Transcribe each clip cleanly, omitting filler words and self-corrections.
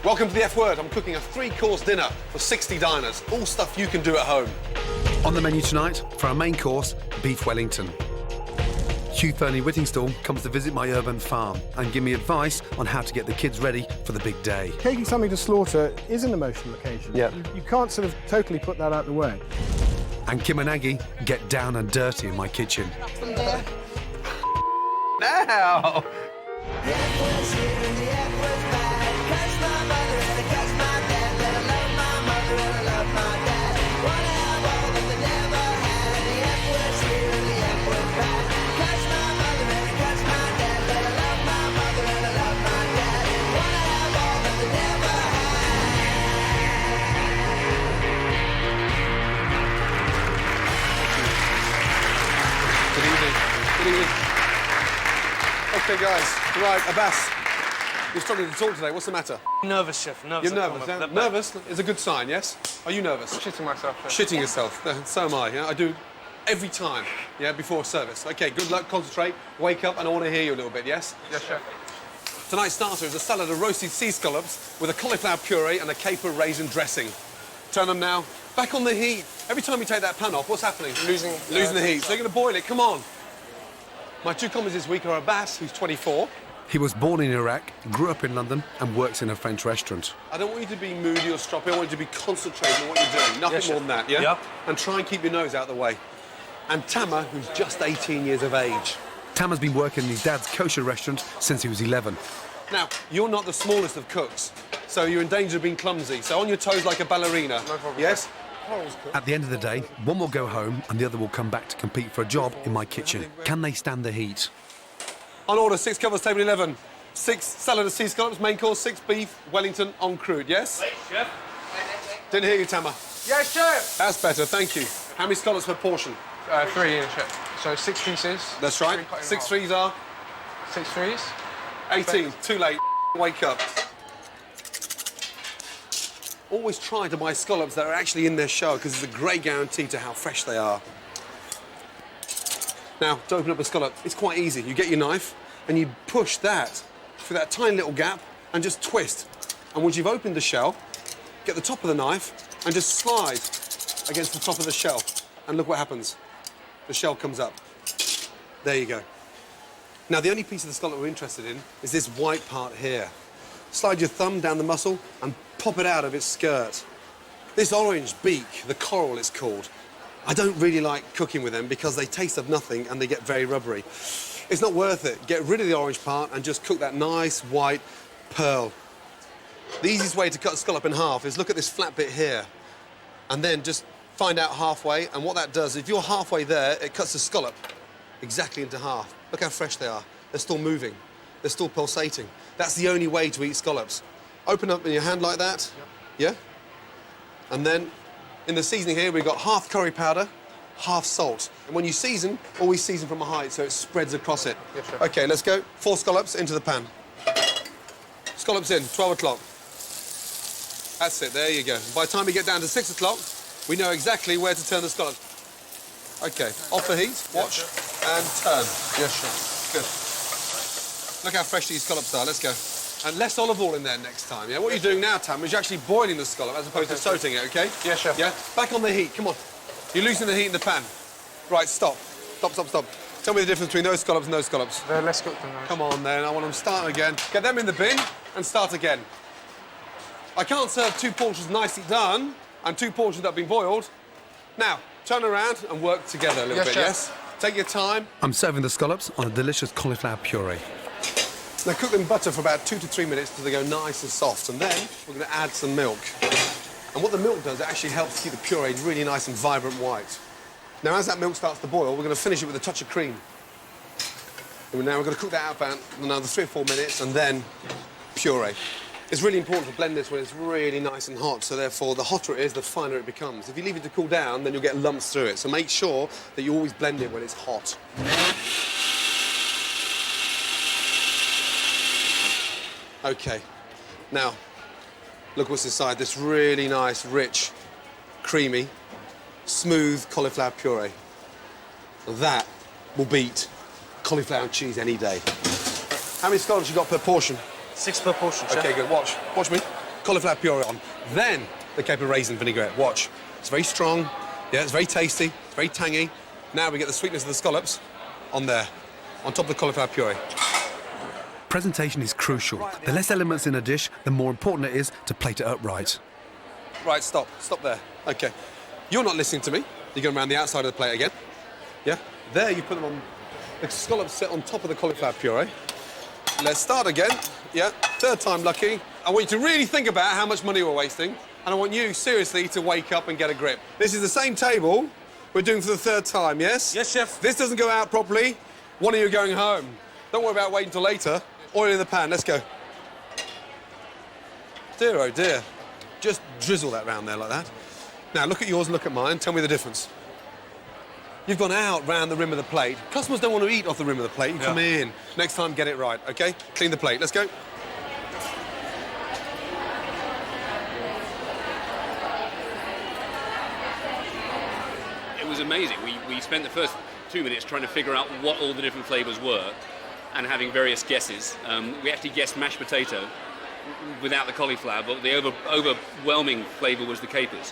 Welcome to the F Word. I'm cooking a 3-course dinner for 60 diners. All stuff you can do at home. On the menu tonight, for our main course, beef Wellington. Hugh Fernie-Whittingstall comes to visit my urban farm and give me advice on how to get the kids ready for the big day. Taking something to slaughter is an emotional occasion. Yeah. You can't sort of totally put that out of the way. And Kim and Aggie get down and dirty in my kitchen. Now! Okay, guys. Right, Abbas. You're struggling to talk today. What's the matter? Nervous, Chef. Nervous. You're nervous, yeah? Nervous is a good sign, yes? Are you nervous? Shitting myself. Chef. Shitting yourself. So am I, yeah? I do every time, yeah, before service. OK, good luck, concentrate, wake up, and I want to hear you a little bit, yes? Yes, Chef. Tonight's starter is a salad of roasted sea scallops with a cauliflower puree and a caper raisin dressing. Turn them now. Back on the heat. Every time you take that pan off, what's happening? Losing the heat. So you're going to boil it. Come on. My 2 comments this week are Abbas, who's 24. He was born in Iraq, grew up in London, and works in a French restaurant. I don't want you to be moody or stroppy. I want you to be concentrating on what you're doing. Nothing more than that, yeah? Yep. And try and keep your nose out of the way. And Tamer, who's just 18 years of age. Tamer's been working in his dad's kosher restaurant since he was 11. Now, you're not the smallest of cooks, so you're in danger of being clumsy. So on your toes like a ballerina. No problem. Yes? At the end of the day, one will go home and the other will come back to compete for a job in my kitchen. Can they stand the heat? On order, 6 covers, table 11. 6 salad of sea scallops, main course, 6 beef, Wellington on crude, yes? Wait, Chef. Didn't hear you, Tamer. Yes, Chef. That's better, thank you. How many scallops per portion? 3 in, Chef. So 6 pieces. That's right. 6 threes are? 6 threes. 18. Too late. Wake up. Always try to buy scallops that are actually in their shell because it's a great guarantee to how fresh they are. Now, to open up a scallop, it's quite easy. You get your knife and you push that through that tiny little gap and just twist. And once you've opened the shell, get the top of the knife and just slide against the top of the shell. And look what happens. The shell comes up. There you go. Now, the only piece of the scallop we're interested in is this white part here. Slide your thumb down the muscle and pop it out of its skirt. This orange beak, the coral it's called, I don't really like cooking with them because they taste of nothing and they get very rubbery. It's not worth it. Get rid of the orange part and just cook that nice white pearl. The easiest way to cut a scallop in half is look at this flat bit here and then just find out halfway, and what that does, if you're halfway there, it cuts the scallop exactly into half. Look how fresh they are. They're still moving. They're still pulsating. That's the only way to eat scallops. Open up in your hand like that. Yep. Yeah? And then in the seasoning here, we've got half curry powder, half salt. And when you season, always season from a height so it spreads across it. Yes, sir. OK, let's go. 4 scallops into the pan. Scallops in, 12 o'clock. That's it, there you go. By the time we get down to 6 o'clock, we know exactly where to turn the scallops. OK, off the heat, watch, and turn. Yes, sir. Good. Look how fresh these scallops are, let's go. And less olive oil in there next time, yeah? What you're doing now, Tam, is you're actually boiling the scallop as opposed to sauteing it, OK? Yes, Chef. Yeah? Back on the heat, come on. You're losing the heat in the pan. Right, stop. Stop, stop, stop. Tell me the difference between those scallops and those scallops. They're less cooked than those. Come on, then. I want them starting again. Get them in the bin and start again. I can't serve 2 portions nicely done and 2 portions that have been boiled. Now, turn around and work together a little bit, Chef. yes? Take your time. I'm serving the scallops on a delicious cauliflower puree. Now, cook them in butter for about 2 to 3 minutes until they go nice and soft, and then we're going to add some milk. And what the milk does, it actually helps keep the puree really nice and vibrant white. Now, as that milk starts to boil, we're going to finish it with a touch of cream. And now we're going to cook that out for another 3 or 4 minutes, and then puree. It's really important to blend this when it's really nice and hot, so therefore the hotter it is, the finer it becomes. If you leave it to cool down, then you'll get lumps through it. So make sure that you always blend it when it's hot. OK. Now, look what's inside this really nice, rich, creamy, smooth cauliflower puree. That will beat cauliflower and cheese any day. How many scallops you got per portion? 6 per portion, Chef. OK, good. Watch. Watch me. cauliflower puree on. Then the caper raisin vinaigrette. Watch. It's very strong. Yeah, it's very tasty. It's very tangy. Now we get the sweetness of the scallops on there, on top of the cauliflower puree. Presentation is crucial. The less elements in a dish, the more important it is to plate it up right. Right, stop. Stop there. OK. You're not listening to me. You're going around the outside of the plate again. Yeah? There, you put them on... The scallops sit on top of the cauliflower puree. Let's start again. Yeah, third time lucky. I want you to really think about how much money we're wasting, and I want you, seriously, to wake up and get a grip. This is the same table we're doing for the third time, yes? Yes, chef. If this doesn't go out properly, one of you are going home. Don't worry about waiting till later. Oil in the pan, let's go. Dear, oh dear. Just drizzle that round there like that. Now, look at yours and look at mine. Tell me the difference. You've gone out round the rim of the plate. Customers don't want to eat off the rim of the plate. You come in. Next time, get it right, OK? Clean the plate. Let's go. It was amazing. We spent the first 2 minutes trying to figure out what all the different flavours were and having various guesses. We actually guessed mashed potato without the cauliflower, but the overwhelming flavour was the capers.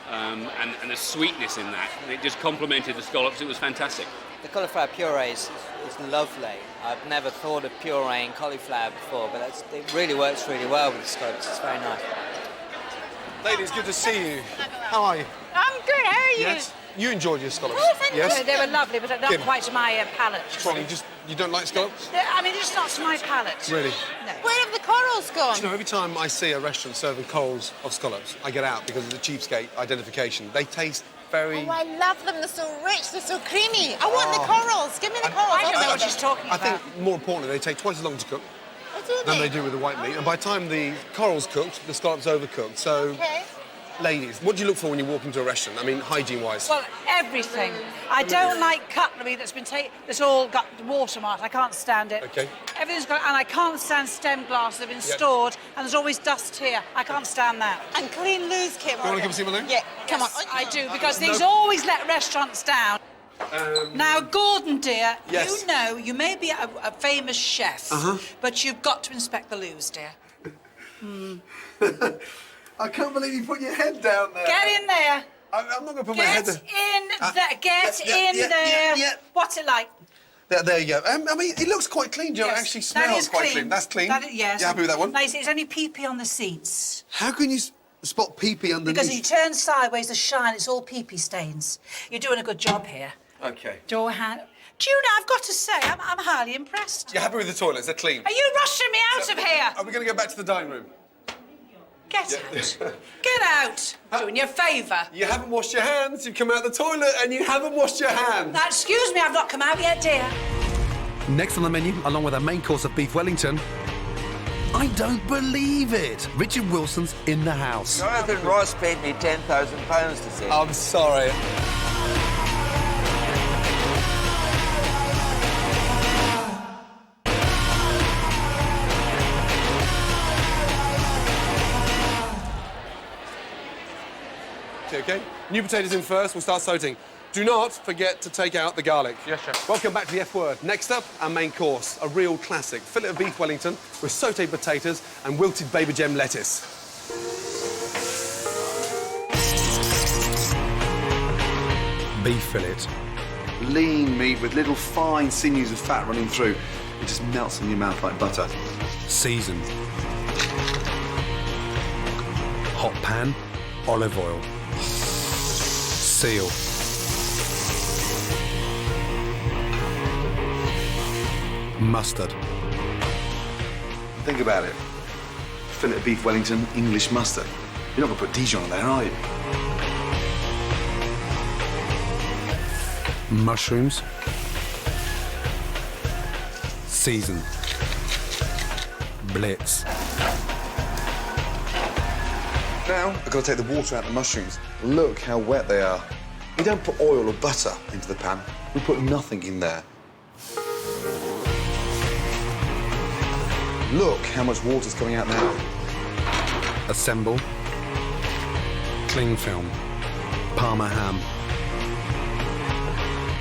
And the sweetness in that. And it just complemented the scallops. It was fantastic. The cauliflower puree is lovely. I've never thought of pureeing cauliflower before, but it really works really well with the scallops. It's very nice. Ladies, good to see you. How are you? I'm good, how are you? Yes? You enjoyed your scallops? Oh, thank yes? you. They were lovely, but not Kim. quite to my palate. Wrong, you don't like scallops? I mean, it's not to my palate. Really? No. Where have the corals gone? You know, every time I see a restaurant serving corals of scallops, I get out because of the cheapskate identification. They taste very... Oh, I love them. They're so rich. They're so creamy. I want the corals. Give me the corals. I don't know what she's talking I about. think, more importantly, they take twice as long to cook Oh, do than they do with the white meat. And by the time the coral's cooked, the scallop's overcooked. So, Okay. ladies, what do you look for when you walk into a restaurant? I mean, hygiene-wise. Well, everything. I don't like cutlery that's all got watermark. I can't stand it. OK. Everything's got, and I can't stand stem glass that have been stored, and there's always dust here. I can't stand that. And clean loose, Kim. You want to come see my loo? Yeah, come on. I do, because these always let restaurants down. Now, Gordon, dear, Yes. you know, you may be a famous chef, but you've got to inspect the loos, dear. I can't believe you put your head down there. Get in there. I'm not going to put my head Get there. in there. Get in there. Yeah. What's it like? There you go. I mean, it looks quite clean, Joe. Yes, It actually that smells is quite clean. That's clean. Yes. You happy with that one? Nice. It's only pee-pee on the seats. How can you spot pee-pee underneath? Because if you turn sideways, the shine, it's all pee-pee stains. You're doing a good job here. OK. Do you know, I've got to say, I'm highly impressed. You're happy with the toilets? They're clean. Are you rushing me out of here? Are we going to go back to the dining room? Get out. Get out. Doing you a favour. You haven't washed your hands. You've come out the toilet and you haven't washed your hands. Now, excuse me, I've not come out yet, dear. Next on the menu, along with our main course of beef Wellington, I don't believe it. Richard Wilson's in the house. Jonathan Ross paid me £10,000 to see. I'm sorry. OK? New potatoes in first. We'll start sauteing. Do not forget to take out the garlic. Yes, chef. Welcome back to the F word. Next up, our main course, a real classic. Fillet of beef Wellington with sautéed potatoes and wilted baby gem lettuce. Beef fillet. Lean meat with little fine sinews of fat running through. It just melts in your mouth like butter. Seasoned. Hot pan, olive oil. Seal. Mustard. Think about it. Fillet of beef Wellington, English mustard. You're not going to put Dijon on there, are you? Mushrooms. Seasoned. Blitz. Now, I've got to take the water out of the mushrooms. Look how wet they are. We don't put oil or butter into the pan. We put nothing in there. Look how much water's coming out now. Assemble. Cling film. Parma ham.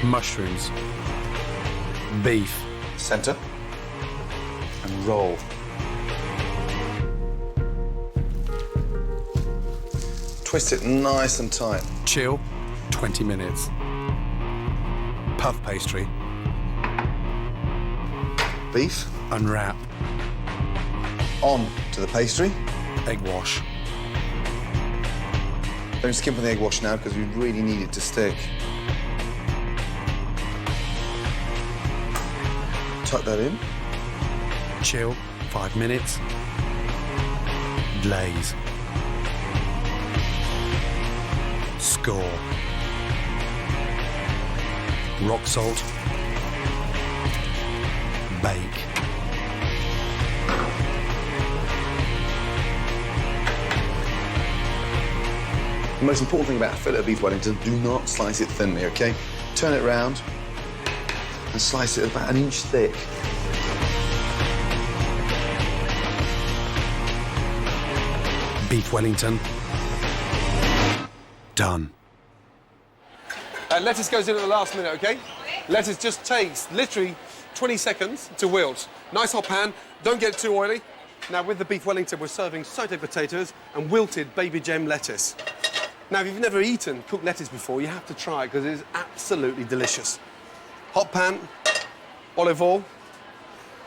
Mushrooms. Beef. Centre. And roll. twist it nice and tight. Chill, 20 minutes. Puff pastry. Beef. Unwrap. On to the pastry. Egg wash. Don't skimp on the egg wash now because we really need it to stick. Tuck that in. Chill, 5 minutes. Glaze. Score. Rock salt. Bake. The most important thing about a fillet of beef Wellington, do not slice it thinly, OK? Turn it round and slice it about 1 inch thick. Beef Wellington. Done. Lettuce goes in at the last minute, OK? Lettuce just takes literally 20 seconds to wilt. Nice hot pan, don't get it too oily. Now, with the beef Wellington, we're serving sauté potatoes and wilted baby gem lettuce. Now, if you've never eaten cooked lettuce before, you have to try it because it is absolutely delicious. Hot pan, olive oil,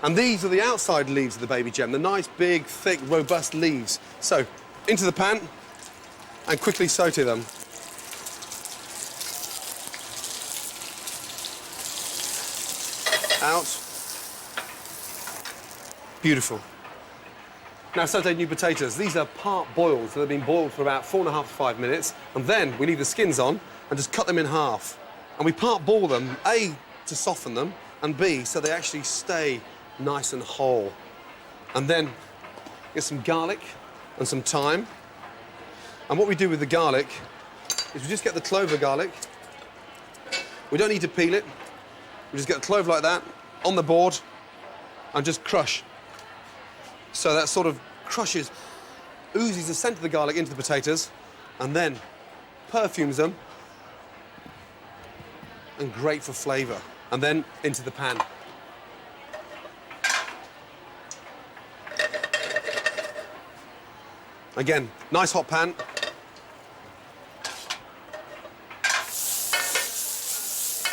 and these are the outside leaves of the baby gem, the nice, big, thick, robust leaves. So, into the pan and quickly sauté them. Out. Beautiful. Now, sauté new potatoes. These are part boiled, so they've been boiled for about 4.5 to 5 minutes, and then we leave the skins on and just cut them in half. And we part boil them, A, to soften them, and B, so they actually stay nice and whole. And then get some garlic and some thyme. And what we do with the garlic is we just get the clove of garlic. We don't need to peel it. We just get the clove like that on the board and just crush. So that sort of crushes, oozes the scent of the garlic into the potatoes and then perfumes them and great for flavour. And then into the pan. Again, nice hot pan.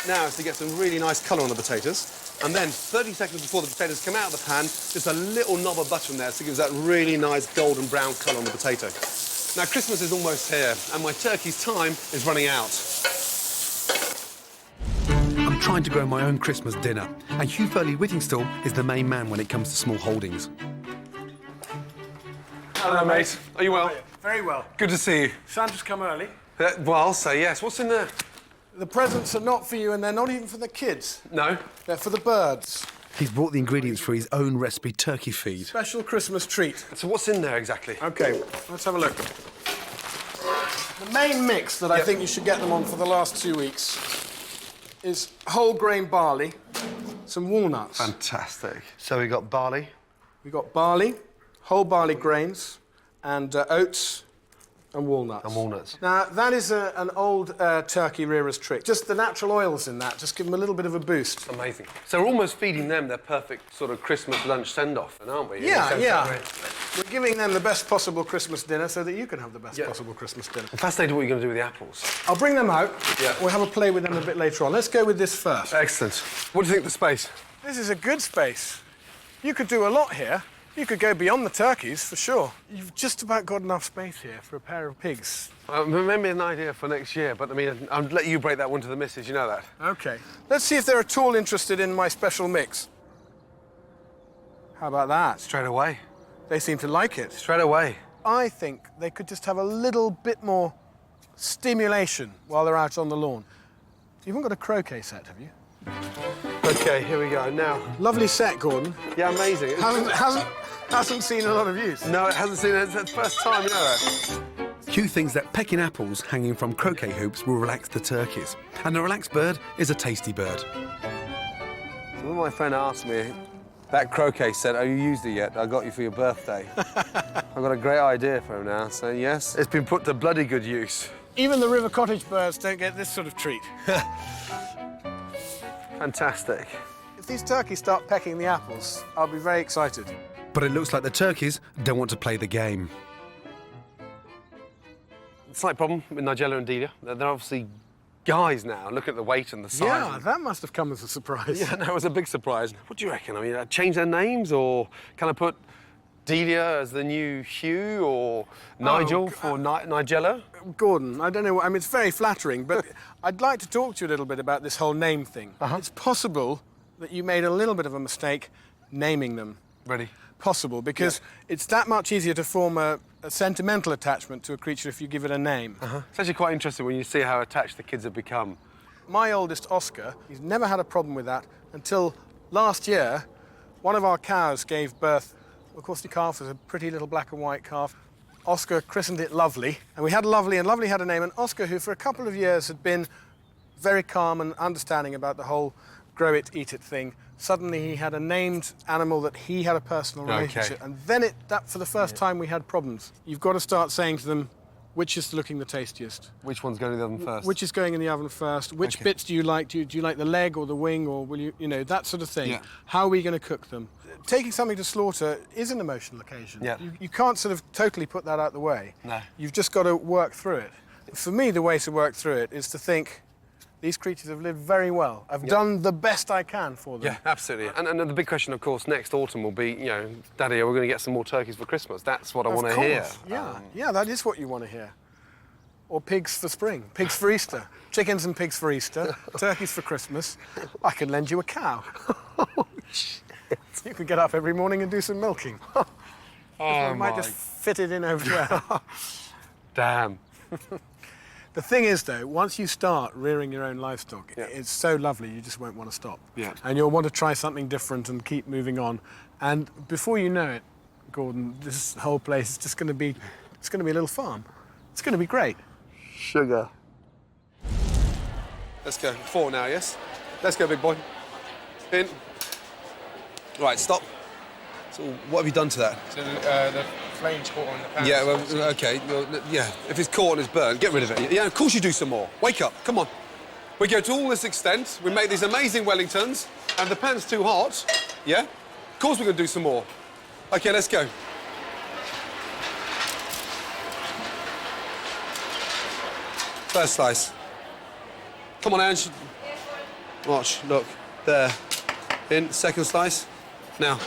Now is to get some really nice colour on the potatoes. And then 30 seconds before the potatoes come out of the pan, just a little knob of butter in there so it gives that really nice golden brown colour on the potato. Now, Christmas is almost here, and my turkey's time is running out. I'm trying to grow my own Christmas dinner, and Hugh Furley-Whittingstall is the main man when it comes to small holdings. Hello, mate. Are you well? Very well. Good to see you. Santa's come early. Well, I'll say yes. What's in there? The presents are not for you, and they're not even for the kids. No? They're for the birds. He's brought the ingredients for his own recipe turkey feed. Special Christmas treat. So what's in there exactly? OK, let's have a look. The main mix that I think you should get them on for the last 2 weeks is whole grain barley, some walnuts. Fantastic. So we got barley. We've got barley, whole barley grains, and oats and walnuts. And walnuts. Now, that is an old turkey rearer's trick. Just the natural oils in that, just give them a little bit of a boost. Amazing. So we're almost feeding them their perfect sort of Christmas lunch send-off, aren't we? Yeah. We're giving them the best possible Christmas dinner so that you can have the best possible Christmas dinner. I'm fascinated what you're going to do with the apples. I'll bring them out. Yeah. We'll have a play with them a bit later on. Let's go with this first. Excellent. What do you think of the space? This is a good space. You could do a lot here. You could go beyond the turkeys, for sure. You've just about got enough space here for a pair of pigs. Maybe an idea for next year, but I mean, I'll let you break that one to the missus, you know that. OK. Let's see if they're at all interested in my special mix. How about that? Straight away. They seem to like it. Straight away. I think they could just have a little bit more stimulation while they're out on the lawn. You haven't got a croquet set, have you? OK, here we go. Now... Lovely set, Gordon. Yeah, amazing. Hasn't seen a lot of use. No, it hasn't seen it. It's the first time, you know that. Hugh thinks that pecking apples hanging from croquet hoops will relax the turkeys. And a relaxed bird is a tasty bird. So when my friend asked me, that croquet set, have you used it yet? I got you for your birthday. I've got a great idea for him now, so yes, it's been put to bloody good use. Even the river cottage birds don't get this sort of treat. Fantastic. If these turkeys start pecking the apples, I'll be very excited. But it looks like the turkeys don't want to play the game. slight problem with Nigella and Delia. They're obviously guys now. Look at the weight and the size. Yeah, that must have come as a surprise. Yeah, no, it was a big surprise. What do you reckon? I mean, change their names, or can I put Delia as the new Hugh, or Nigel for Nigella? Gordon, I don't know. I mean, it's very flattering, but I'd like to talk to you a little bit about this whole name thing. It's possible that you made a little bit of a mistake naming them. Ready? Possible, because it's that much easier to form a sentimental attachment to a creature if you give it a name. It's actually quite interesting when you see how attached the kids have become. My oldest, Oscar, he's never had a problem with that until last year. One of our cows gave birth. Of course, the calf was a pretty little black and white calf. Oscar christened it Lovely, and we had Lovely, and Lovely had a name. And Oscar, who for a couple of years had been very calm and understanding about the whole grow it, eat it thing, suddenly he had a named animal that he had a personal relationship. And then that for the first time we had problems. You've got to start saying to them, which is looking the tastiest? Which one's going in the oven first? Which is going in the oven first? Which bits do you like? Do you like the leg or the wing, or will you know, that sort of thing? Yeah. How are we going to cook them? Taking something to slaughter is an emotional occasion. Yeah. You can't sort of totally put that out the way. No. You've just got to work through it. For me, the way to work through it is to think, these creatures have lived very well. I've done the best I can for them. Yeah, absolutely. And the big question, of course, next autumn will be, you know, Daddy, are we going to get some more turkeys for Christmas? That's what I want to hear. Yeah, yeah, that is what you want to hear. Or pigs for spring, pigs for Easter. Chickens and pigs for Easter, turkeys for Christmas. I can lend you a cow. Oh, shit. You can get up every morning and do some milking. I might just fit it in over there. Damn. The thing is, though, once you start rearing your own livestock, it's so lovely you just won't want to stop. Yeah. And you'll want to try something different and keep moving on. And before you know it, Gordon, this whole place is just going to be, it's going to be a little farm. It's going to be great. Sugar. Let's go. 4 now, yes? Let's go, big boy. In. Right, stop. So what have you done to that? So the flame's caught on the pan. Yeah, well, OK. Well, yeah, if it's caught and it's burnt, get rid of it. Yeah, of course you do some more. Wake up, come on. We go to all this extent, we make these amazing Wellingtons, and the pan's too hot, yeah? Of course we're going to do some more. OK, let's go. First slice. Come on, Ange. Watch, look, there. In, second slice. Now,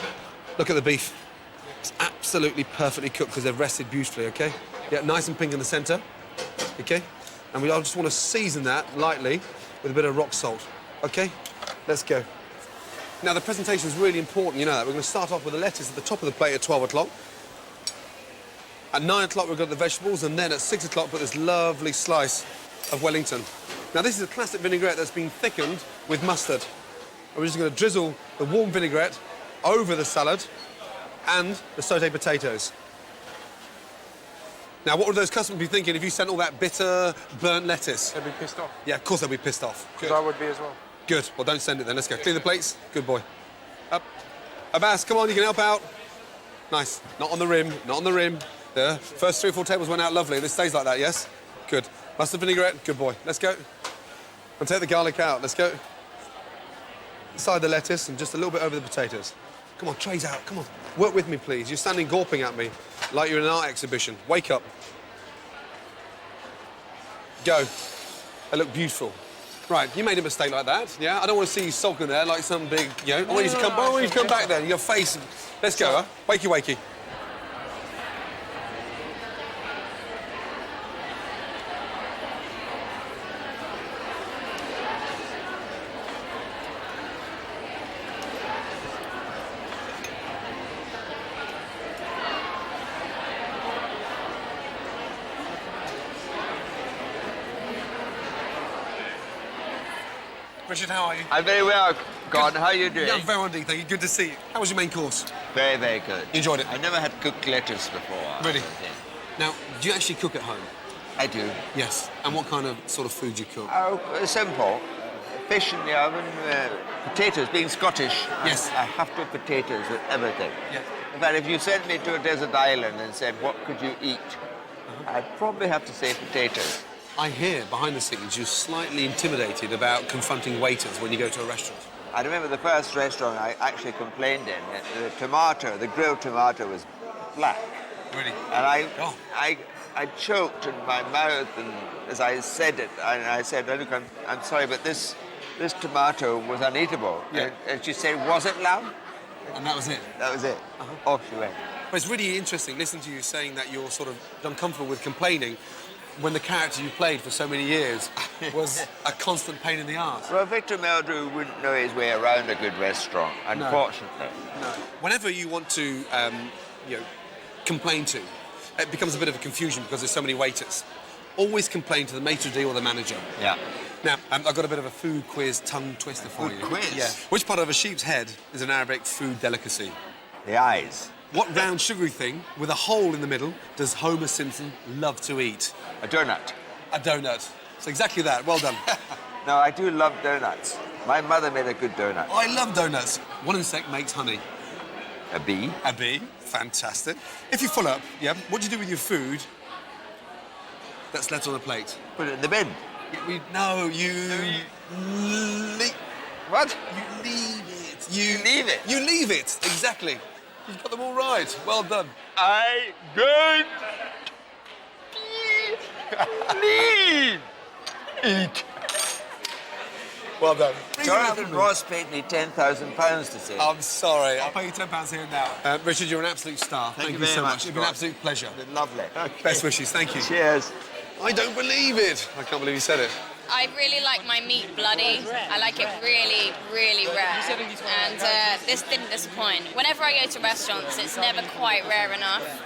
look at the beef. It's absolutely perfectly cooked because they've rested beautifully, OK? Yeah, nice and pink in the centre, OK? And I just want to season that lightly with a bit of rock salt, OK? Let's go. Now, the presentation is really important, you know that. We're going to start off with the lettuce at the top of the plate at 12 o'clock. At 9 o'clock, we've got the vegetables, and then at 6 o'clock, put this lovely slice of Wellington. Now, this is a classic vinaigrette that's been thickened with mustard. And we're just going to drizzle the warm vinaigrette over the salad and the sautéed potatoes. Now, what would those customers be thinking if you sent all that bitter, burnt lettuce? They'd be pissed off. Yeah, of course they'll be pissed off. Because I would be as well. Good. Well, don't send it then. Let's go. Clean the plates. Good boy. Up. Abbas, come on, you can help out. Nice. Not on the rim. Not on the rim. There. First 3 or 4 tables went out lovely. This stays like that, yes? Good. Mustard vinaigrette. Good boy. Let's go. And take the garlic out. Let's go. Inside the lettuce and just a little bit over the potatoes. Come on, trays out. Come on. Work with me, please. You're standing gawping at me like you're in an art exhibition. Wake up. Go. They look beautiful. Right, you made a mistake like that, yeah? I don't want to see you sulking there like some big, you know... I want you to come back there. Your face... Let's go, huh? Wakey, wakey. Richard, how are you? I'm very well, Gordon. How are you doing? Yeah, I'm very well indeed, thank you. Good to see you. How was your main course? Very, very good. You enjoyed it? I never had cooked lettuce before. Really? Now, do you actually cook at home? I do. Yes. And what kind of sort of food do you cook? Oh, simple. Fish in the oven, potatoes. Being Scottish, yes. I have to have potatoes with everything. Yeah. In fact, if you sent me to a desert island and said, what could you eat? I'd probably have to say potatoes. I hear, behind the scenes, you're slightly intimidated about confronting waiters when you go to a restaurant. I remember the first restaurant I actually complained in. The tomato, the grilled tomato was black. Really? And Oh. I choked in my mouth, and as I said it, and I said, look, I'm sorry, but this tomato was uneatable. Yeah. And she said, was it, love? And that was it? That was it. Off she went. But it's really interesting listening to you saying that you're sort of uncomfortable with complaining when the character you played for so many years was a constant pain in the arse. Well, Victor Meldrew wouldn't know his way around a good restaurant, unfortunately. No. Whenever you want to, complain to, it becomes a bit of a confusion because there's so many waiters. Always complain to the maitre d' or the manager. Yeah. Now, I've got a bit of a food quiz tongue twister for you. Quiz? Yeah. Which part of a sheep's head is an Arabic food delicacy? The eyes. What round sugary thing with a hole in the middle does Homer Simpson love to eat? A donut. A donut. It's exactly that. Well done. No, I do love donuts. My mother made a good donut. I love donuts. What insect makes honey? A bee. A bee. Fantastic. If you're full up, yeah, what do you do with your food that's left on a plate? Put it in the bin. No, you... What? You leave it. You leave it? You leave it, exactly. You've got them all right. Well done. I don't leave it. Well done. Jonathan Ross paid me £10,000 to say. I'm sorry. I'll pay you £10 here and now. Richard, you're an absolute star. Thank you so very much, much. It's been an absolute pleasure. It's been lovely. Okay. Best wishes. Thank you. Cheers. I don't believe it. I can't believe you said it. I really like my meat bloody. I like it really, really rare. And this didn't disappoint. Whenever I go to restaurants, it's never quite rare enough.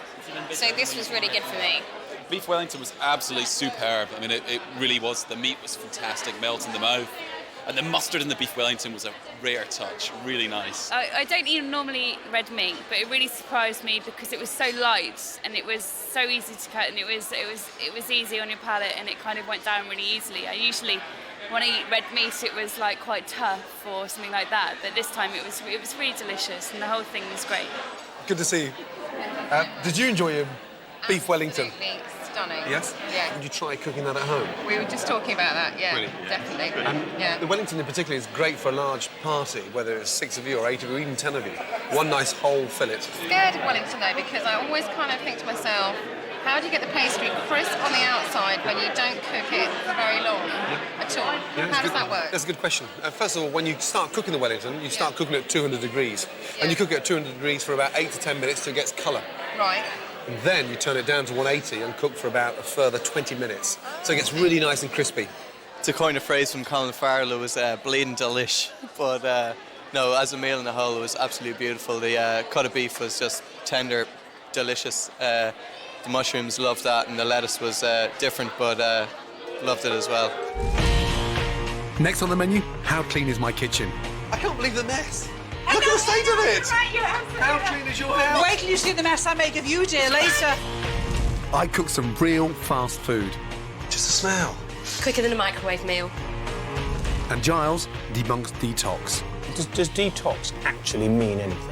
So this was really good for me. Beef Wellington was absolutely superb. I mean, it really was. The meat was fantastic, melt in the mouth. And the mustard in the Beef Wellington was a rare touch, really nice. I don't eat normally red meat, but it really surprised me because it was so light and it was so easy to cut, and it was easy on your palate, and it kind of went down really easily. I usually, when I eat red meat, it was like quite tough or something like that, but this time it was really delicious, and the whole thing was great. Good to see you. Did you enjoy your Beef Wellington? Absolutely stunning. Yes? Yeah. Would you try cooking that at home? We were just talking about that, yeah, Really? definitely. Yeah. The Wellington in particular is great for a large party, whether it's 6 of you or 8 of you or even 10 of you. One nice whole fillet. Scared of Wellington though, because I always kind of think to myself, how do you get the pastry crisp on the outside when you don't cook it for very long at all? Yeah, How does that work? That's a good question. First of all, when you start cooking the Wellington, you start cooking at 200 degrees. And you cook it at 200 degrees for about 8 to 10 minutes till it gets colour. Right. And then you turn it down to 180 and cook for about a further 20 minutes. So it gets really nice and crispy. To coin a phrase from Colin Farrell, it was bleeding delish. But no, as a meal in a whole, it was absolutely beautiful. The cut of beef was just tender, delicious. The mushrooms, loved that, and the lettuce was different, but loved it as well. Next on the menu, how clean is my kitchen? I can't believe the mess. Look at the state of it. How clean is your house? Wait till you see the mess I make of you, dear, later. I cook some real fast food. Just a smell. Quicker than a microwave meal. And Giles debunks detox. Does detox actually mean anything?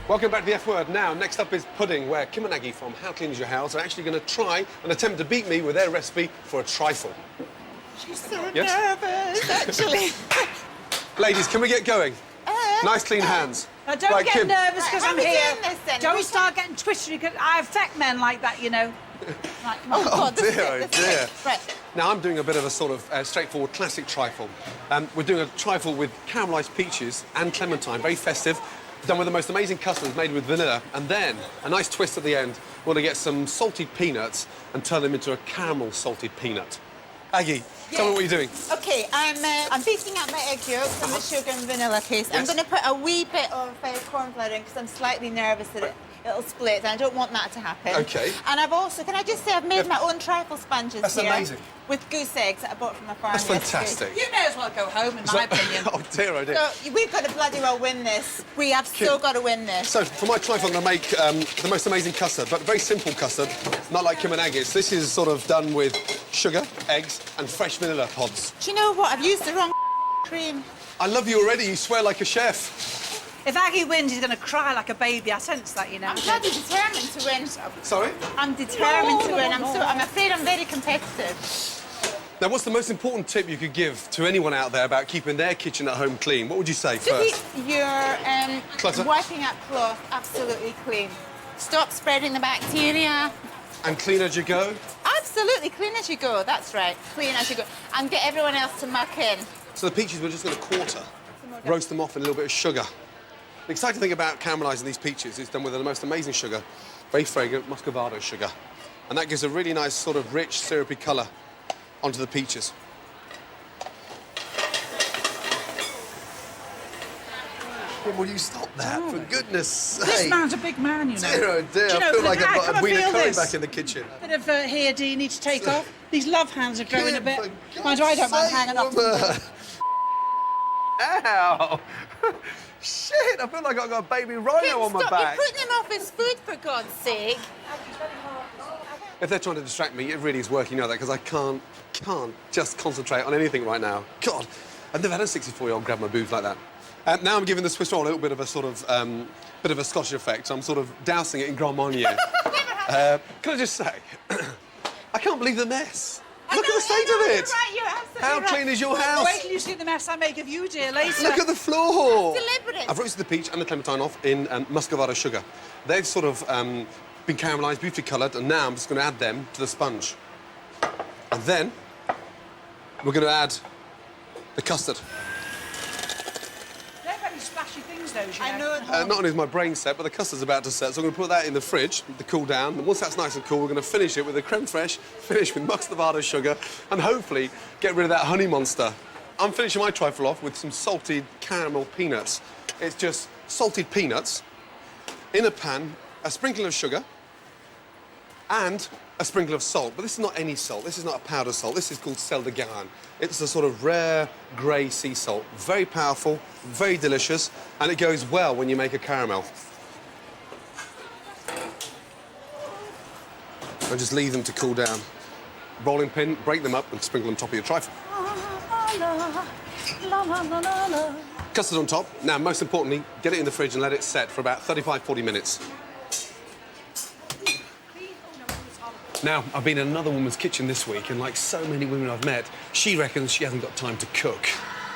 Welcome back to the F Word. Now, next up is pudding, where Kim and Aggie from How Clean Is Your House are actually going to try and attempt to beat me with their recipe for a trifle. She's so Yes? nervous, actually. Ladies, can we get going? Nice, clean hands. Now, don't Right, get Kim. nervous because Right, I'm how are we here. doing this then? Don't start getting twisted because I affect men like that, you know. Right, come on. Oh, dear, oh, dear. Right. Now, I'm doing a bit of a sort of straightforward classic trifle. We're doing a trifle with caramelised peaches and clementine, very festive, done with the most amazing custards made with vanilla, and then a nice twist at the end. We're going to get some salted peanuts and turn them into a caramel salted peanut. Aggie, tell me what you're doing. Okay, I'm beating up my egg yolks and the sugar and vanilla paste. Yes. I'm going to put a wee bit of corn flour in because I'm slightly nervous that it'll split, and I don't want that to happen. Okay. And I've also, can I just say, I've made my own trifle sponges That's here. amazing. With goose eggs that I bought from a farm That's fantastic. You may as well go home, in my opinion. Oh, dear, oh, dear. So we've got to bloody well win this. We have still got to win this. So, for my trifle, I'm going to make the most amazing custard, but very simple custard, not like Kim and Aggie's. This is sort of done with sugar, eggs, and fresh vanilla pods. Do you know what? I've used the wrong cream. I love you already. You swear like a chef. If Aggie wins, he's going to cry like a baby. I sense that, you know. I'm bloody determined to win. Sorry? I'm determined to win. I'm afraid I'm very competitive. Now, what's the most important tip you could give to anyone out there about keeping their kitchen at home clean? What would you say To first? keep your Clutter. wiping up cloth absolutely clean. Stop spreading the bacteria. And clean as you go? Absolutely, clean as you go. That's right, clean as you go. And get everyone else to muck in. So the peaches we're just going to quarter, roast them off in a little bit of sugar. The exciting thing about caramelising these peaches is done with the most amazing sugar, very fragrant Muscovado sugar. And that gives a really nice sort of rich, syrupy colour onto the peaches. Will you stop that, for goodness sake? This man's a big man, you know. Dear, oh dear, Do you know, I feel like I've come got a and wheel feel of curry this. back in the kitchen. Bit of hair do you need to take off. These love hands are growing a bit. For Mind you, I don't mind God's hanging off. sake, woman. Ow! Shit, I feel like I've got a baby rhino on my Stop, back. you're putting him off his food, for God's sake. If they're trying to distract me, it really is working, you know that, because I can't just concentrate on anything right now. God, I've never had a 64-year-old grab my boobs like that. Now I'm giving the Swiss roll a little bit of a sort of, bit of a Scottish effect. I'm sort of dousing it in Grand Marnier. Can I just say, I can't believe the mess. Look at the state of it. Right, you're absolutely How right. clean is your house? Wait till you see the mess I make of you, dear, later. Look at the floor. Deliberate. I've roasted the peach and the clementine off in Muscovado sugar. They've sort of been caramelised, beautifully coloured, and now I'm just going to add them to the sponge. And then we're going to add the custard. They're very splashy things, those, you I know. Not only is my brain set, but the custard's about to set, so I'm going to put that in the fridge to cool down. And once that's nice and cool, we're going to finish it with a creme fraiche, finish with Muscovado sugar, and hopefully get rid of that honey monster. I'm finishing my trifle off with some salted caramel peanuts. It's just salted peanuts in a pan, a sprinkle of sugar, and a sprinkle of salt. But this is not any salt. This is not a powder salt. This is called sel de garne. It's a sort of rare grey sea salt. Very powerful, very delicious, and it goes well when you make a caramel. And just leave them to cool down. Rolling pin, break them up, and sprinkle them on top of your trifle. Custard on top. Now, most importantly, get it in the fridge and let it set for about 35-40 minutes. Now, I've been in another woman's kitchen this week, and like so many women I've met, she reckons she hasn't got time to cook.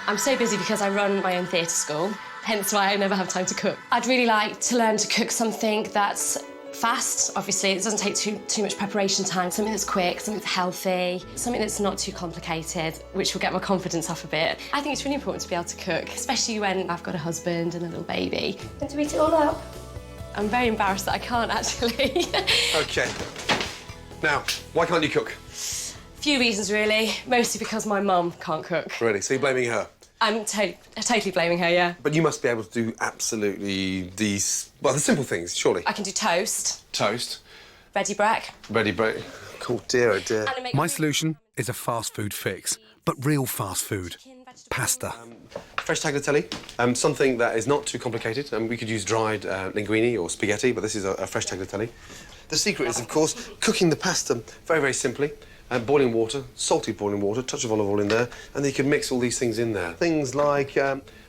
I'm so busy because I run my own theatre school, hence why I never have time to cook. I'd really like to learn to cook something that's fast. Obviously, it doesn't take too much preparation time. Something that's quick, something that's healthy, something that's not too complicated, which will get my confidence up a bit. I think it's really important to be able to cook, especially when I've got a husband and a little baby. And to eat it all up. I'm very embarrassed that I can't, actually. OK. Now, why can't you cook? Few reasons, really. Mostly because my mum can't cook. Really? So you're blaming her? I'm totally blaming her, yeah. But you must be able to do absolutely these... Well, the simple things, surely. I can do toast. Toast. Ready break. Ready break. Oh, dear, oh, dear. My solution is a fast food fix, but real fast food. Pasta. Fresh tagliatelle, something that is not too complicated. We could use dried linguine or spaghetti, but this is a fresh tagliatelle. The secret is, of course, cooking the pasta very, very simply. Boiling water, salted boiling water, touch of olive oil in there, and then you can mix all these things in there. Things like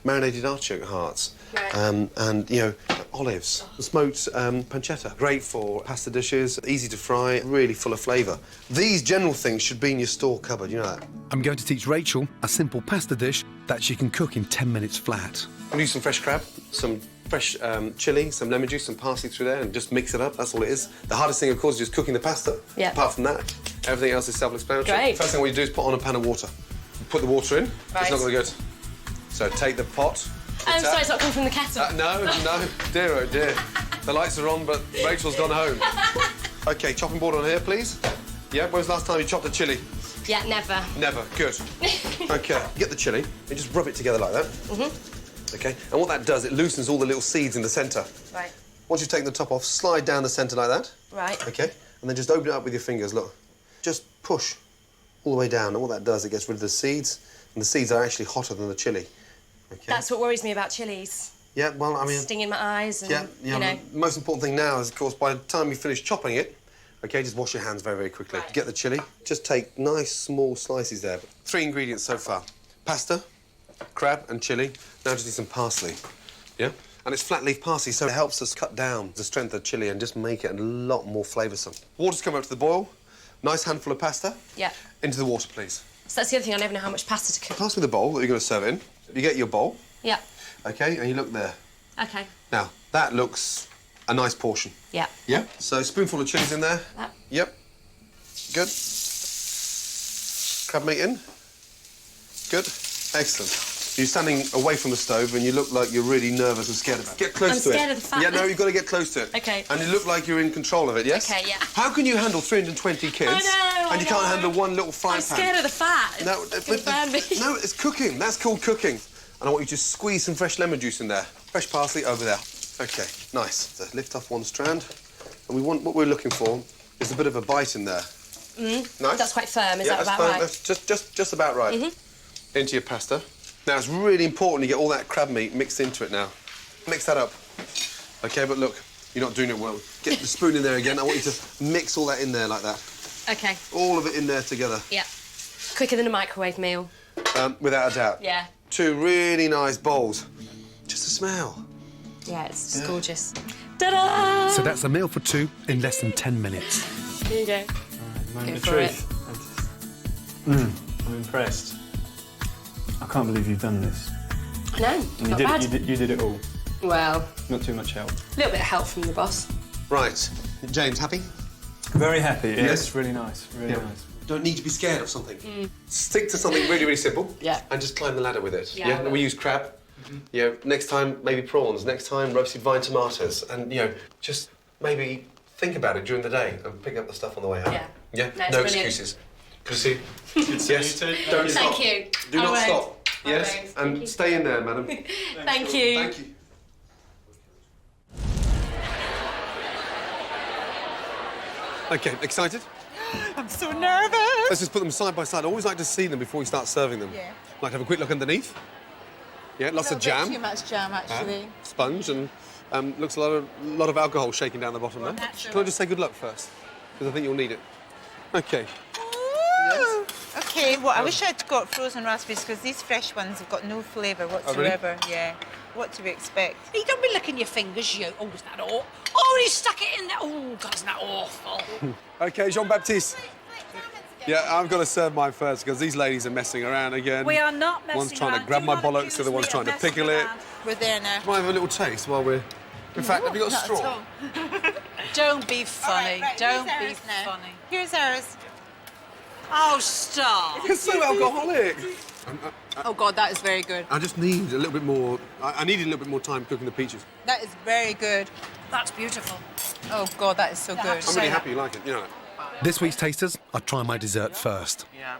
marinated artichoke hearts, and, you know, olives, smoked pancetta. Great for pasta dishes, easy to fry, really full of flavour. These general things should be in your store cupboard, you know that? I'm going to teach Rachel a simple pasta dish that she can cook in 10 minutes flat. We'll use some fresh crab, some fresh chilli, some lemon juice, some parsley through there, and just mix it up. That's all it is. The hardest thing, of course, is just cooking the pasta. Yeah. Apart from that, everything else is self-explanatory. Great. First thing what you do is put on a pan of water. Put the water in. Right. It's not going to go. So take the pot. I'm sorry, it's not coming from the kettle. No, dear, oh dear. The lights are on, but Rachel's gone home. OK, chopping board on here, please. Yeah, when was the last time you chopped a chilli? Yeah, never. Never. Good. OK, get the chilli and just rub it together like that. OK, and what that does, it loosens all the little seeds in the centre. Right. Once you've taken the top off, slide down the centre like that. Right. OK, and then just open it up with your fingers, look. Just push all the way down, and what that does, it gets rid of the seeds, and the seeds are actually hotter than the chilli. OK? That's what worries me about chillies. Yeah, well, I mean... Sting in my eyes and, you know... The most important thing now is, of course, by the time you finish chopping it, OK, just wash your hands very, very quickly. Right. Get the chilli. Just take nice, small slices there. 3 ingredients so far. Pasta, crab and chilli. Now just need some parsley. Yeah? And it's flat leaf parsley, so it helps us cut down the strength of chilli and just make it a lot more flavoursome. Water's come up to the boil. Nice handful of pasta. Yeah. Into the water, please. So that's the other thing, I never know how much pasta to cook. Pass me the bowl that you're going to serve in. You get your bowl. Yeah. OK, and you look there. OK. Now, that looks a nice portion. Yeah. Yeah? So, spoonful of chilies in there. That. Yep. Good. Crab meat in. Good. Excellent. You're standing away from the stove and you look like you're really nervous and scared of it. Get close to it. I'm scared of the fat. Yeah, no, you've got to get close to it. OK. And you look like you're in control of it, yes? OK, yeah. How can you handle 320 kids? I know, and you can't handle one little frying I'm pan? scared of the fat. No, no, it's cooking. That's called cooking. And I want you to squeeze some fresh lemon juice in there. Fresh parsley over there. OK, nice. So lift off one strand. And what we're looking for is a bit of a bite in there. Mm. Nice. That's quite firm, is Yeah, that that's about fine. right? That's just about right. Mm-hmm. Into your pasta. Now, it's really important you get all that crab meat mixed into it now. Mix that up. OK, but look, you're not doing it well. Get the spoon in there again. I want you to mix all that in there like that. OK. All of it in there together. Yeah. Quicker than a microwave meal. Without a doubt. Yeah. 2 really nice bowls. Just a smell. Yeah, it's just gorgeous. Ta-da! So that's a meal for 2 in less than 10 minutes. There you go. Moment Go of for truth. I'm impressed. I can't believe you've done this. I know, And not you bad. did it all. Well, Not too much help. a little bit of help from the boss. Right. James, happy? Very happy. Yes. Yes, really nice. Really nice. Don't need to be scared of something. Stick to something really, really simple. Yeah. And just climb the ladder with it. Yeah, I will. We use crab. You know, next time, maybe prawns. Next time, roasted vine tomatoes. And, you know, just maybe think about it during the day and pick up the stuff on the way home. Yeah. Yeah? No, it's No brilliant. excuses. Good to see you. Yes. Don't stop. Thank you. Do I not won't. stop. I Yes. won't. And Thank you. stay in there, madam. Thank you. Thank you. OK, excited? I'm so nervous. Let's just put them side by side. I always like to see them before we start serving them. Yeah. Like to have a quick look underneath. Yeah, lots of jam. Too much jam, actually. Sponge and looks a lot of alcohol shaking down the bottom there. Natural. Can I just say good luck first? Because I think you'll need it. OK. Ooh. OK, well, I wish I'd got frozen raspberries because these fresh ones have got no flavour whatsoever. Yeah. What do we expect? You don't be licking your fingers, you. Oh, is that all? Oh, he stuck it in there. Oh, God, isn't that awful? OK, Jean-Baptiste. Yeah, I've got to serve mine first because these ladies are messing around again. We are not messing One's trying around. to grab Do my not bollocks, accuse the other one's me trying of to pickle messing it. around. We're there now. Might have a little taste while we're... In fact, have you got a Not at straw? all. Don't be funny. Right, Don't be here's ours now. funny. Here's ours. Oh, stop. It's so alcoholic. Oh, God, that is very good. I just need a little bit more... I needed a little bit more time cooking the peaches. That is very good. That's beautiful. Oh, God, that is so good. I'm really happy you like it, you know. This week's tasters, I'll try my dessert first. Yeah.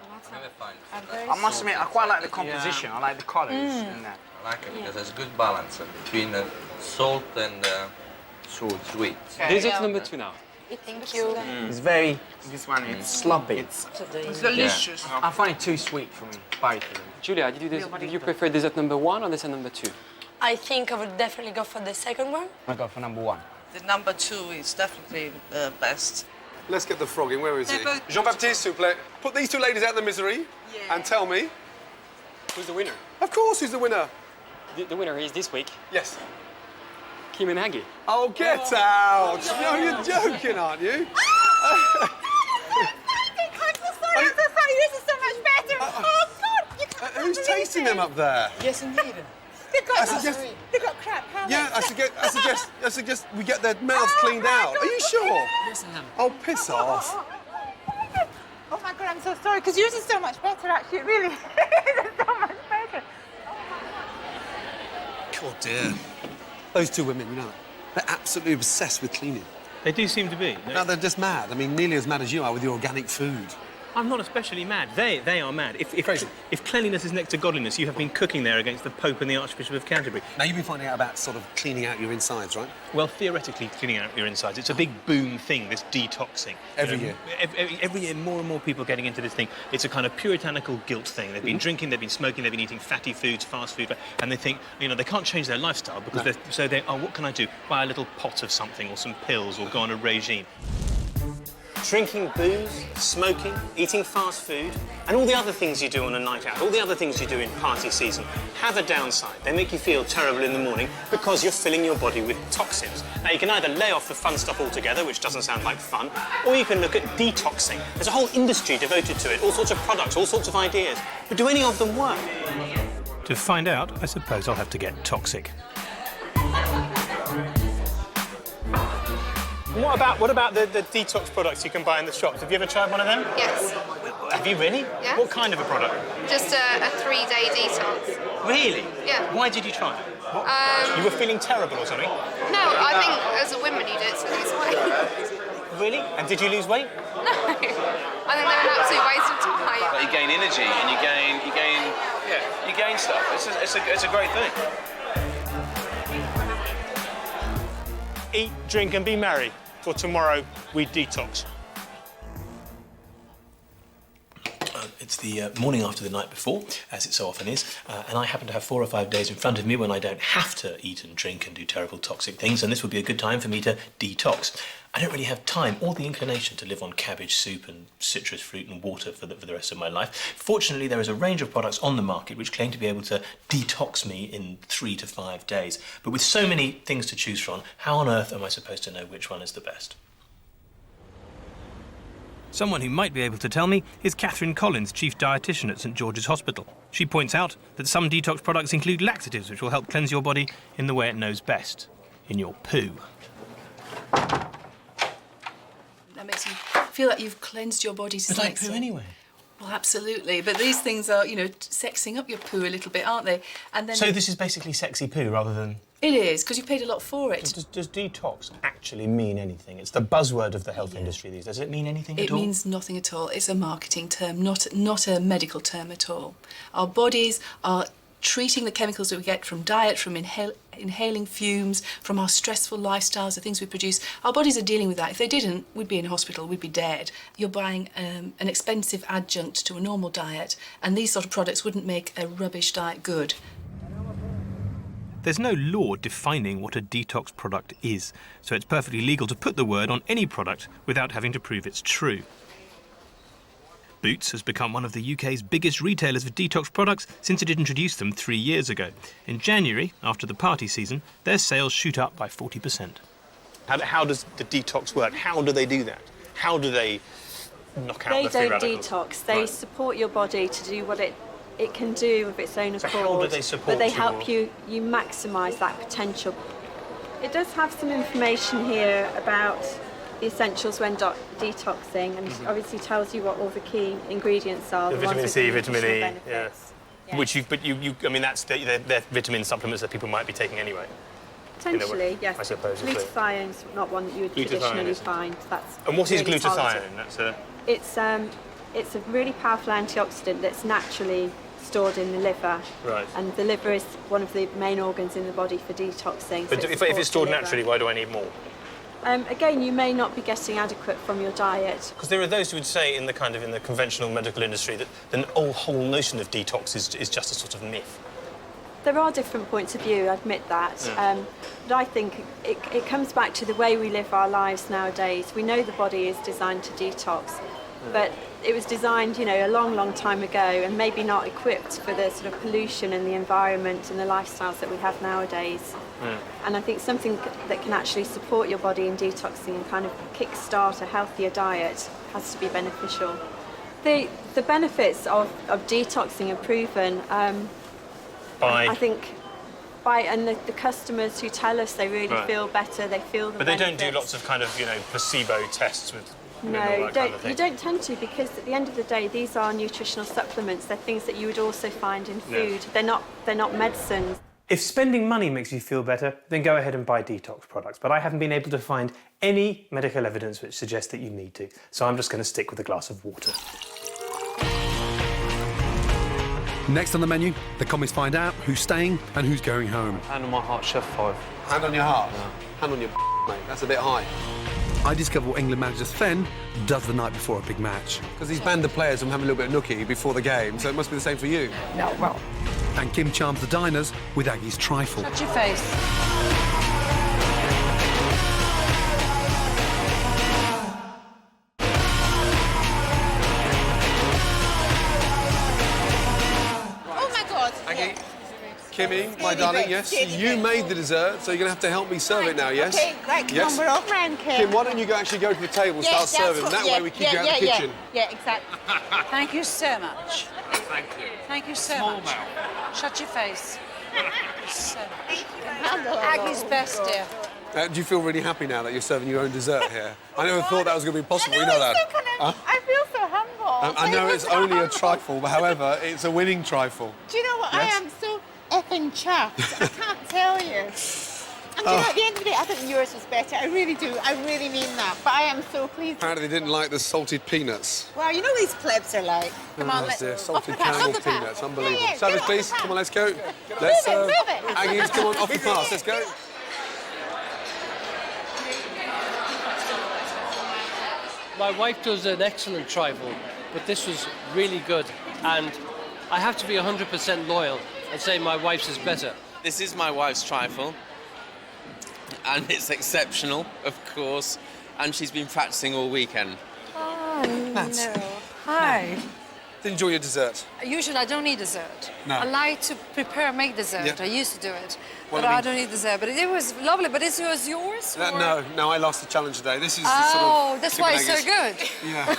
I must admit, I quite like the composition. I like the colours in that. I like it because there's good balance between salt and sweet. Dessert number 2 now. Thank you. It's very... This one, it's sloppy. It's delicious. I find it too sweet for me, both of them. Julia, did you prefer dessert number 1 or dessert number 2? I think I would definitely go for the second one. I go for number 1. The number 2 is definitely the best. Let's get the frog in. Where is he? They're both- Jean-Baptiste, s'il vous plaît. Put these 2 ladies out of their misery and tell me... Who's the winner? Of course, who's the winner? The winner is this week, Yes. Kim and Aggie. Oh, get out! No, you're joking, aren't you? I'm so sorry. Yours is so much better. Oh, God. You can't Who's believe tasting it. them up there? Yes, indeed. They've got, I suggest- they've got crap palates. Yeah, I suggest we get their mouths cleaned out. Are you sure? Yes, I am. Oh, piss off. Oh, my God, I'm so sorry, because yours is so much better, actually. It really is so much better. God, dear. Those 2 women, you know, they're absolutely obsessed with cleaning. They do seem to be. No, they're just mad. I mean, nearly as mad as you are with your organic food. I'm not especially mad. They are mad. If cleanliness is next to godliness, you have been cooking there against the Pope and the Archbishop of Canterbury. Now, you've been finding out about sort of cleaning out your insides, right? Well, theoretically, cleaning out your insides, it's a big boom thing, this detoxing. Every You know, every year, more and more people are getting into this thing. It's a kind of puritanical guilt thing. They've been drinking, they've been smoking, they've been eating fatty foods, fast food, and they think, you know, they can't change their lifestyle because oh, what can I do? Buy a little pot of something or some pills or go on a regime. Drinking booze, smoking, eating fast food, and all the other things you do on a night out, all the other things you do in party season, have a downside. They make you feel terrible in the morning because you're filling your body with toxins. Now, you can either lay off the fun stuff altogether, which doesn't sound like fun, or you can look at detoxing. There's a whole industry devoted to it, all sorts of products, all sorts of ideas. But do any of them work? To find out, I suppose I'll have to get toxic. What about the detox products you can buy in the shops? Have you ever tried one of them? Yes. Have you really? Yeah. What kind of a product? Just a 3-day detox. Really? Yeah. Why did you try it? You were feeling terrible or something? No, I think as a woman you do it to lose weight. Really? And did you lose weight? No. I think they're an absolute waste of time. But you gain energy and you gain stuff. It's a great thing. Eat, drink and be merry, for tomorrow we detox. It's the morning after the night before, as it so often is, and I happen to have 4 or 5 days in front of me when I don't have to eat and drink and do terrible toxic things, and this would be a good time for me to detox. I don't really have time or the inclination to live on cabbage soup and citrus fruit and water for the rest of my life. Fortunately, there is a range of products on the market which claim to be able to detox me in 3 to 5 days. But with so many things to choose from, how on earth am I supposed to know which one is the best? Someone who might be able to tell me is Catherine Collins, Chief Dietitian at St George's Hospital. She points out that some detox products include laxatives which will help cleanse your body in the way it knows best, in your poo. That makes you feel like you've cleansed your body to But I poo anyway. Well, absolutely. But these things are, sexing up your poo a little bit, aren't they? And then So this is basically sexy poo rather than... It is, because you paid a lot for it. Does detox actually mean anything? It's the buzzword of the health industry these days. Does it mean anything at all? It means nothing at all. It's a marketing term, not a medical term at all. Our bodies are treating the chemicals that we get from diet, from inhaling fumes, from our stressful lifestyles, the things we produce. Our bodies are dealing with that. If they didn't, we'd be in hospital, we'd be dead. You're buying an expensive adjunct to a normal diet, and these sort of products wouldn't make a rubbish diet good. There's no law defining what a detox product is, so it's perfectly legal to put the word on any product without having to prove it's true. Boots has become one of the UK's biggest retailers of detox products since it introduced them 3 years ago. In January, after the party season, their sales shoot up by 40%. How does the detox work? How do they do that? How do they knock out the free radicals? They don't detox. They support your body to do what it can do of its own accord. So how do they support But they help you maximise that potential. It does have some information here about the essentials when detoxing, and obviously tells you what all the key ingredients are. The ones vitamin with C, the vitamin E, nutritional benefits. yeah. Which I mean, they're vitamin supplements that people might be taking anyway. Potentially, yes. I suppose. Glutathione's not one that you would traditionally find. And what is really glutathione? It's a really powerful antioxidant that's naturally stored in the liver. Right. And the liver is one of the main organs in the body for detoxing. But if it's stored naturally, why do I need more? Again, you may not be getting adequate from your diet. Because there are those who would say in the conventional medical industry that the whole notion of detox is just a sort of myth. There are different points of view, I admit that. Yeah. But I think it comes back to the way we live our lives nowadays. We know the body is designed to detox, but it was designed, a long, long time ago, and maybe not equipped for the sort of pollution and the environment and the lifestyles that we have nowadays. And I think something that can actually support your body in detoxing and kind of kickstart a healthier diet has to be beneficial. The benefits of detoxing are proven. I think the customers who tell us they really feel better, they feel the But benefits. they don't do lots of placebo tests with No, you don't tend to, because at the end of the day, these are nutritional supplements. They're things that you would also find in food. Yeah. They're not medicines. If spending money makes you feel better, then go ahead and buy detox products. But I haven't been able to find any medical evidence which suggests that you need to. So I'm just going to stick with a glass of water. Next on the menu, the commies find out who's staying and who's going home. Hand on my heart, Chef 5. Hand on your heart? Yeah. Hand on your mate. That's a bit high. I discover what England manager Sven does the night before a big match. Because he's banned the players from having a little bit of nookie before the game, so it must be the same for you. No, well. And Kim charms the diners with Aggie's trifle. Touch your face. Aggie. Kimmy, my darling, yes. You made the dessert, so you're going to have to help me serve it now, yes? Okay, right, come on, we're all round, Kim. Kim, why don't you actually go to the table and start serving? That way we keep you out of the kitchen. Yeah, exactly. Thank you so much. Thank you. Thank you so Small much. mouth. Shut your face. So Aggie's best, dear. Do you feel really happy now that you're serving your own dessert here? I never thought that was going to be possible, you know that? I feel so humble. I know it's only a trifle, but however, it's a winning trifle. Do you know what? Yes? I am so effing chuffed. I can't tell you. And do you know, at the end of the day, I think yours was better. I really do. I really mean that. But I am so pleased. Apparently they didn't like the salted peanuts. Well, you know these plebs are like. Come on, let's... Salted caramel peanuts, unbelievable. Service, please. Come on, let's go. Let's move it. Aggies, come on, off the pass. Let's go. My wife does an excellent trifle, but this was really good. And I have to be 100% loyal and say my wife's is better. This is my wife's trifle, and it's exceptional, of course, and she's been practicing all weekend. Oh, Nance. no. Hi. Enjoy your dessert. Usually I don't eat dessert. No. I like to make dessert. Yeah. I used to do it. Well, but I mean- I don't eat dessert. But it was lovely. But this was yours? or- No, I lost the challenge today. This is Oh, the sort of... that's Kim why and it's so Aggie's- good. Yeah.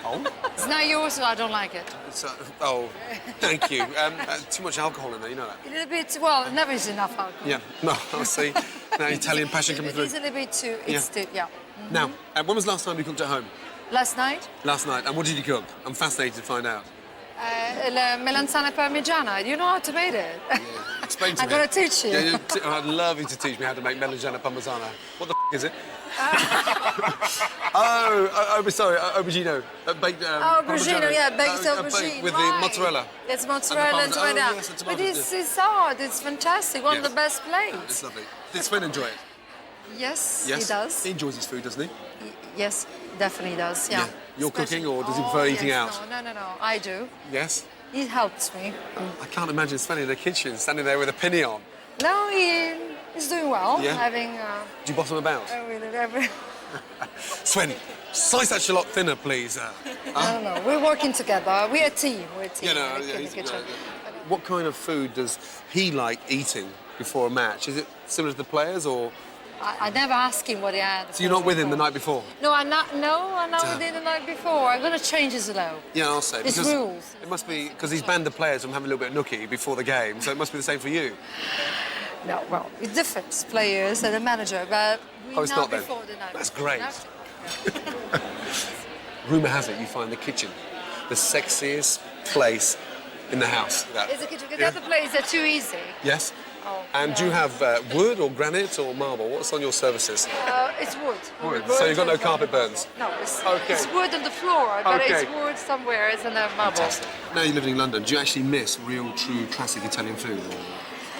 Oh? It's not yours, so I don't like it. Oh, thank you. Too much alcohol in there, you know that? A little bit, well, never is enough alcohol. Yeah, no, I see. Now Italian passion coming through. It's a little bit too, it's too, yeah. Now, when was the last time you cooked at home? Last night, Last night. And what did you cook? I'm fascinated to find out. la melanzana parmigiana. Do you know how to make it? Explain to I'm me. going to teach you. Yeah, I'd love you to teach me how to make melanzana parmigiana. What the is it? Aubergino. Baked Aubergine, yeah, baked baked aubergine. with right. the mozzarella. It's mozzarella and tomato. yes, and But tomatoes, it's hard, it's fantastic, one of Yes. the best plates. It's lovely. Did Sven enjoy it? Yes, Yes. he does. He enjoys his food, doesn't he? Yes, definitely does, yeah. You're cooking, or does he prefer eating yes, out? No, I do. Yes. He helps me. I can't imagine Sven in the kitchen, standing there with a penny on. No, he's doing well. Yeah? Having Do you boss him about? every... Sven, slice that shallot thinner, please. I don't know. We're working together. We're a team. We're a team. You know, in the he's- kitchen. What kind of food does he like eating before a match? Is it similar to the players, or I never ask him what he had. so you're not with him the night before? No, I'm not. No, I'm not Damn. with him the night before. I'm gonna change his though. Yeah, I'll say. It's because rules. It must be because he's banned the players from having a little bit of nookie before the game, so it must be the same for you. No, well, it's different. Players and the manager, but we Oh, it's not then. before the night. That's before. great. Rumour has it you find the kitchen the sexiest place in the house. It's the kitchen. Because the other plays are too easy. Yes. Oh, And do you have wood or granite or marble? What's on your surfaces? It's wood. Wood. So you've got no carpet burns? No, it's, Okay. it's wood on the floor, but Okay. it's wood somewhere. It's in a marble. Fantastic. Now you're living in London. Do you actually miss real, true, classic Italian food?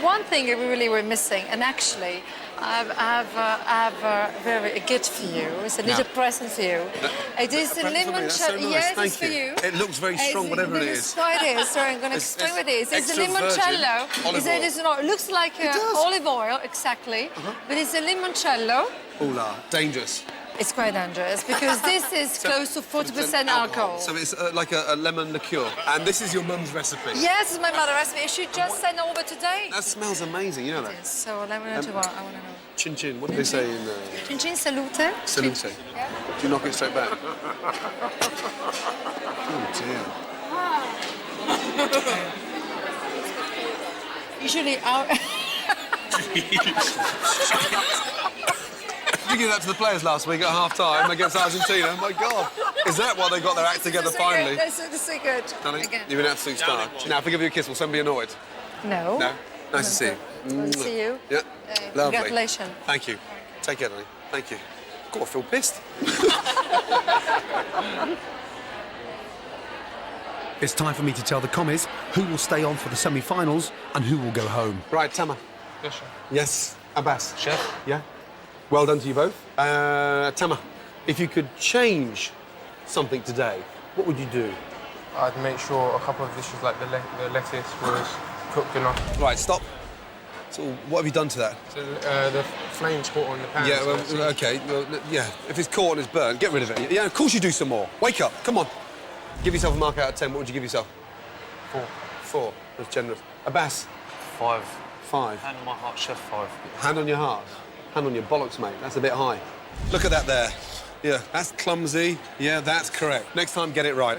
One thing we really were missing, and actually, I have a very a gift for you. It's a little Yeah. present for you. It is a present for me, limoncello. that's so nice, Yes, thank it's for you. you. It looks very strong, whatever it is. No, it is. Sorry, I'm going to It's- explain what it is. It's a extra virgin limoncello. olive oil. It looks like olive oil, exactly. But it's a limoncello. Oh la, dangerous. It's quite dangerous because this is close to 40% alcohol. So it's like a lemon liqueur. And this is your mum's recipe. Yes, it's my mother recipe. She just sent over today. That smells amazing, you know that? So let me know what I want to know. Chin chin, what do they say in Chin chin salute. salute? Yeah. Do you knock it straight back? Oh dear. Usually our... Did you give that to the players last week at half-time against Argentina? My God. Is that why they got their act together finally? That's so good. Darling, Again. you've been an absolute star. Now, if I give you a kiss, will someone be annoyed? No. No? Nice to see you. Nice to see you. Yeah. Lovely. Congratulations. Thank you. Take care, darling. Thank you. God, I feel pissed. It's time for me to tell the commies who will stay on for the semi-finals and who will go home. Right, Tama. Yes, sir. Yes, Abbas. Chef. Yeah. Well done to you both. Tama, if you could change something today, what would you do? I'd make sure a couple of dishes like the lettuce was cooked enough. Right, stop. So what have you done to that? So the flame's caught on the pan. Yeah, so well, it's- okay. Well, yeah, if it's caught and it's burnt, get rid of it. Yeah, of course you do some more. Wake up, come on. Give yourself a mark out of 10. What would you give yourself? 4. 4. That's generous. Abbas? 5. 5. Hand on my heart, chef, 5. Hand on your heart. Hand on your bollocks, mate. That's a bit high. Look at that there. Yeah, that's clumsy. Yeah, that's correct. Next time, get it right.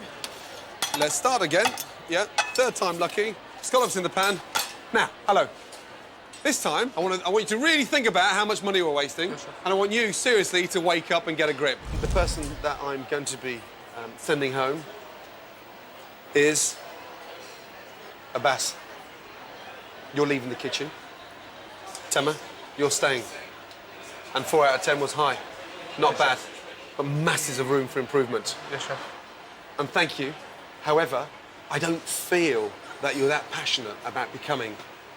Let's start again. Yeah, 3rd time lucky. Scallops in the pan. Now, hello. This time, I want you to really think about how much money we're wasting, and I want you, seriously, to wake up and get a grip. The person that I'm going to be sending home is Abbas. You're leaving the kitchen. Tema, you're staying. And 4 out of 10 was high. Not bad, but masses of room for improvement. Yes, chef. And thank you. However, I don't feel that you're that passionate about becoming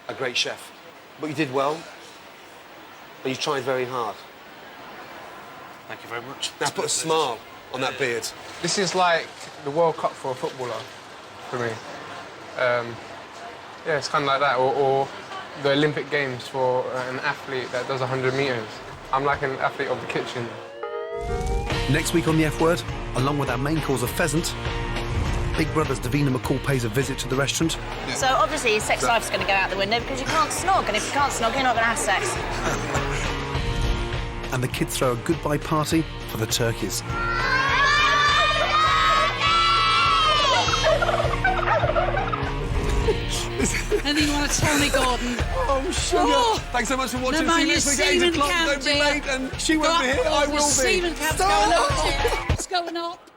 a great chef. But you did well, and you tried very hard. Thank you very much. Now put a smile on that beard. This is like the World Cup for a footballer, for me. Yeah, it's kind of like that, or the Olympic Games for an athlete that does 100 metres. I'm like an athlete of the kitchen. Next week on The F Word, along with our main course of pheasant, Big Brother's Davina McCall pays a visit to the restaurant. So obviously your sex life's going to go out the window because you can't snog, and if you can't snog, you're not going to have sex. And the kids throw a goodbye party for the turkeys. Anything you want to tell me, Gordon? Oh, sugar. Oh. Thanks so much for watching. Never mind your See you next week. 8 semen o'clock. count, Don't be dear. late. And she won't be here. I will be. Your semen count's going up, dear. It's going up.